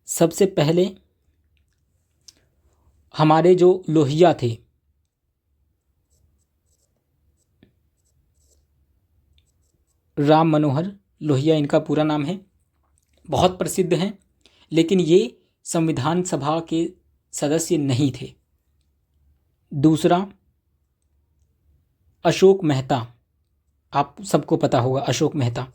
सबसे पहले हमारे जो लोहिया थे, राम मनोहर लोहिया इनका पूरा नाम है, बहुत प्रसिद्ध हैं, लेकिन ये संविधान सभा के सदस्य नहीं थे। दूसरा अशोक मेहता, आप सबको पता होगा अशोक मेहता।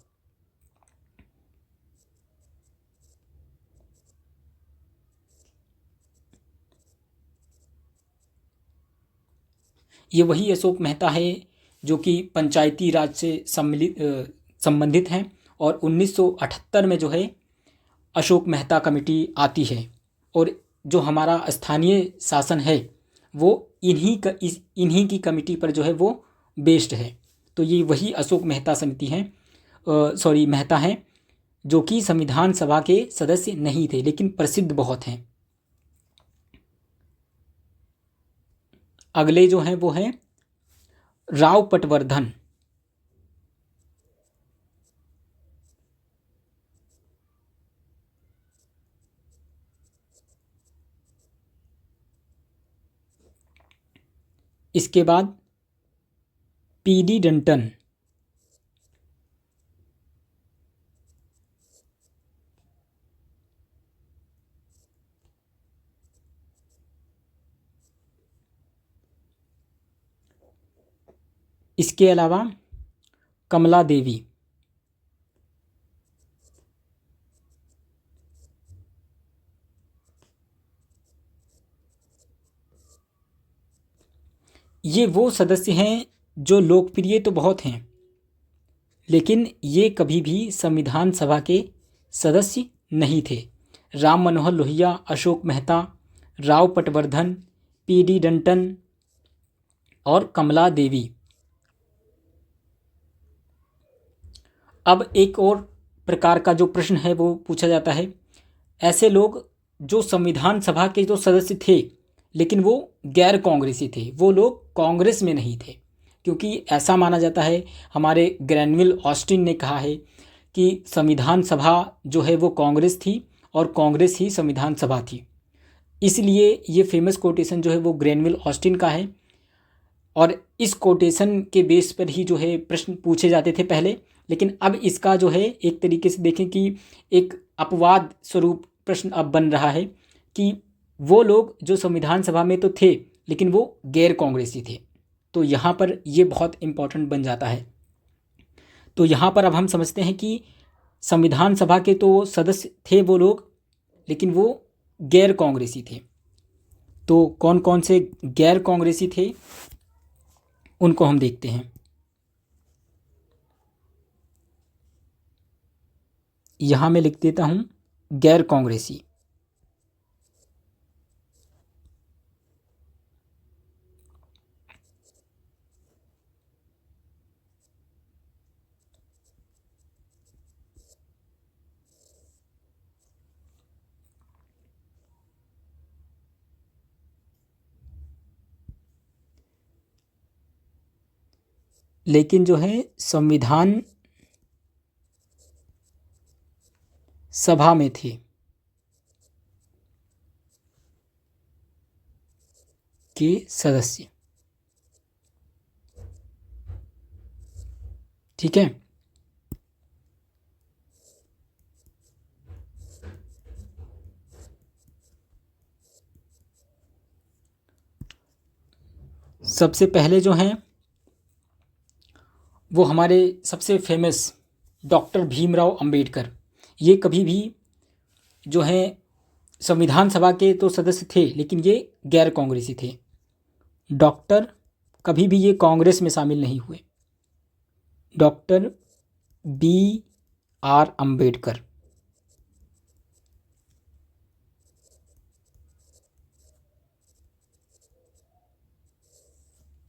ये वही अशोक मेहता है जो कि पंचायती राज से संबंधित हैं, और 1978 में जो है अशोक मेहता कमेटी आती है, और जो हमारा स्थानीय शासन है वो इन्हीं की कमेटी पर जो है वो बेस्ड है। तो ये वही अशोक मेहता समिति हैं, मेहता हैं, जो कि संविधान सभा के सदस्य नहीं थे लेकिन प्रसिद्ध बहुत हैं। अगले जो हैं वो हैं राव पटवर्धन। इसके बाद पीडी डंटन। इसके अलावा कमला देवी। ये वो सदस्य हैं जो लोकप्रिय तो बहुत हैं, लेकिन ये कभी भी संविधान सभा के सदस्य नहीं थे। राम मनोहर लोहिया, अशोक मेहता, राव पटवर्धन, पी.डी. डंटन और कमला देवी। अब एक और प्रकार का जो प्रश्न है वो पूछा जाता है, ऐसे लोग जो संविधान सभा के जो सदस्य थे लेकिन वो गैर कांग्रेसी थे, वो लोग कांग्रेस में नहीं थे, क्योंकि ऐसा माना जाता है, हमारे ग्रैनविल ऑस्टिन ने कहा है कि संविधान सभा जो है वो कांग्रेस थी और कांग्रेस ही संविधान सभा थी। इसलिए ये फेमस कोटेशन जो है वो ग्रैनविल ऑस्टिन का है और इस कोटेशन के बेस पर ही जो है प्रश्न पूछे जाते थे पहले। लेकिन अब इसका जो है एक तरीके से देखें कि एक अपवाद स्वरूप प्रश्न अब बन रहा है कि वो लोग जो संविधान सभा में तो थे लेकिन वो गैर कांग्रेसी थे। तो यहाँ पर ये बहुत इम्पोर्टेंट बन जाता है। तो यहाँ पर अब हम समझते हैं कि संविधान सभा के तो सदस्य थे वो लोग, लेकिन वो गैर कांग्रेसी थे। तो कौन कौन से गैर कांग्रेसी थे उनको हम देखते हैं। यहाँ मैं लिख देता हूँ गैर कांग्रेसी। लेकिन जो है संविधान सभा में थे के सदस्य। ठीक है, सबसे पहले जो हैं वो हमारे सबसे फेमस डॉक्टर भीमराव अंबेडकर। ये कभी भी जो हैं संविधान सभा के तो सदस्य थे लेकिन ये गैर कांग्रेसी थे। डॉक्टर कभी भी ये कांग्रेस में शामिल नहीं हुए। Doctor B.R. अंबेडकर।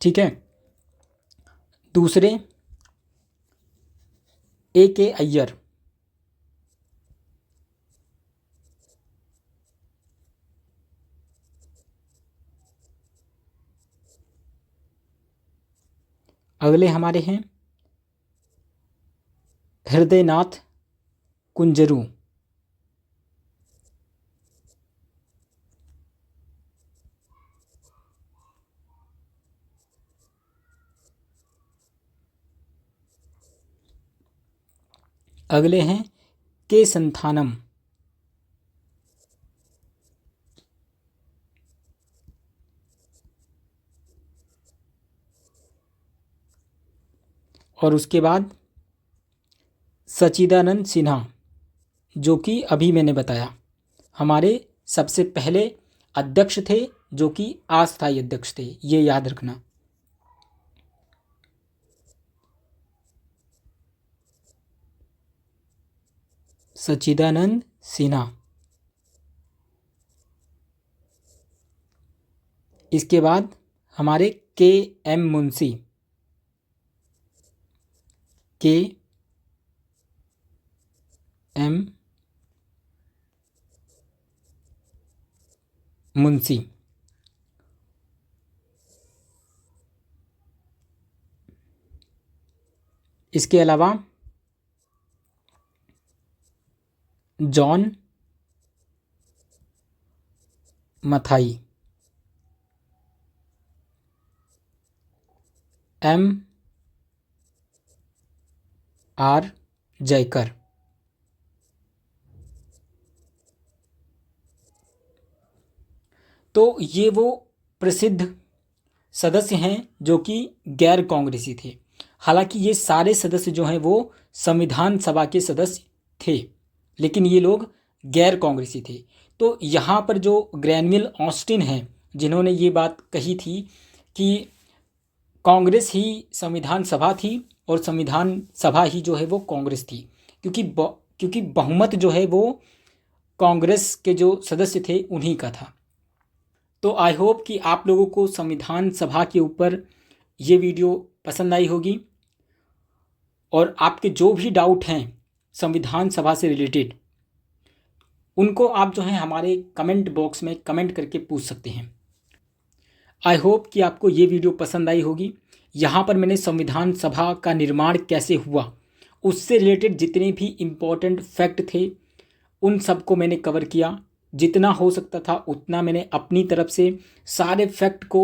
ठीक है, दूसरे A.K. अय्यर। अगले हमारे हैं हृदयनाथ कुंजरू। अगले हैं के संथानम। और उसके बाद सच्चिदानंद सिन्हा, जो कि अभी मैंने बताया हमारे सबसे पहले अध्यक्ष थे, जो कि अस्थायी अध्यक्ष थे, ये याद रखना। सच्चिदानंद सिन्हा। इसके बाद हमारे K.M. मुंशी। K.M. मुंशी। इसके अलावा जॉन मथाई, M.R. जयकर। तो ये वो प्रसिद्ध सदस्य हैं जो कि गैर कांग्रेसी थे। हालांकि ये सारे सदस्य जो हैं वो संविधान सभा के सदस्य थे, लेकिन ये लोग गैर कांग्रेसी थे। तो यहाँ पर जो ग्रैनविल ऑस्टिन हैं जिन्होंने ये बात कही थी कि कांग्रेस ही संविधान सभा थी और संविधान सभा ही जो है वो कांग्रेस थी, क्योंकि बहुमत जो है वो कांग्रेस के जो सदस्य थे उन्हीं का था। तो आई होप कि आप लोगों को संविधान सभा के ऊपर ये वीडियो पसंद आई होगी, और आपके जो भी डाउट हैं संविधान सभा से रिलेटेड उनको आप जो है हमारे कमेंट बॉक्स में कमेंट करके पूछ सकते हैं। आई होप कि आपको ये वीडियो पसंद आई होगी। यहाँ पर मैंने संविधान सभा का निर्माण कैसे हुआ उससे रिलेटेड जितने भी इम्पोर्टेंट फैक्ट थे उन सबको मैंने कवर किया। जितना हो सकता था उतना मैंने अपनी तरफ से सारे फैक्ट को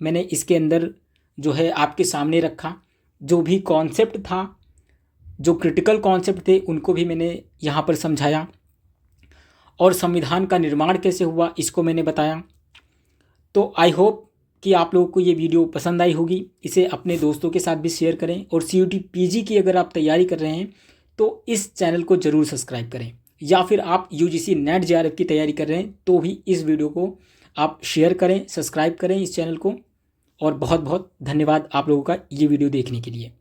मैंने इसके अंदर जो है आपके सामने रखा। जो भी कॉन्सेप्ट था, जो क्रिटिकल कॉन्सेप्ट थे, उनको भी मैंने यहाँ पर समझाया, और संविधान का निर्माण कैसे हुआ इसको मैंने बताया। तो आई होप कि आप लोगों को ये वीडियो पसंद आई होगी। इसे अपने दोस्तों के साथ भी शेयर करें, और CUET PG की अगर आप तैयारी कर रहे हैं तो इस चैनल को ज़रूर सब्सक्राइब करें, या फिर आप UGC NET JRF की तैयारी कर रहे हैं तो भी इस वीडियो को आप शेयर करें, सब्सक्राइब करें इस चैनल को। और बहुत बहुत धन्यवाद आप लोगों का ये वीडियो देखने के लिए।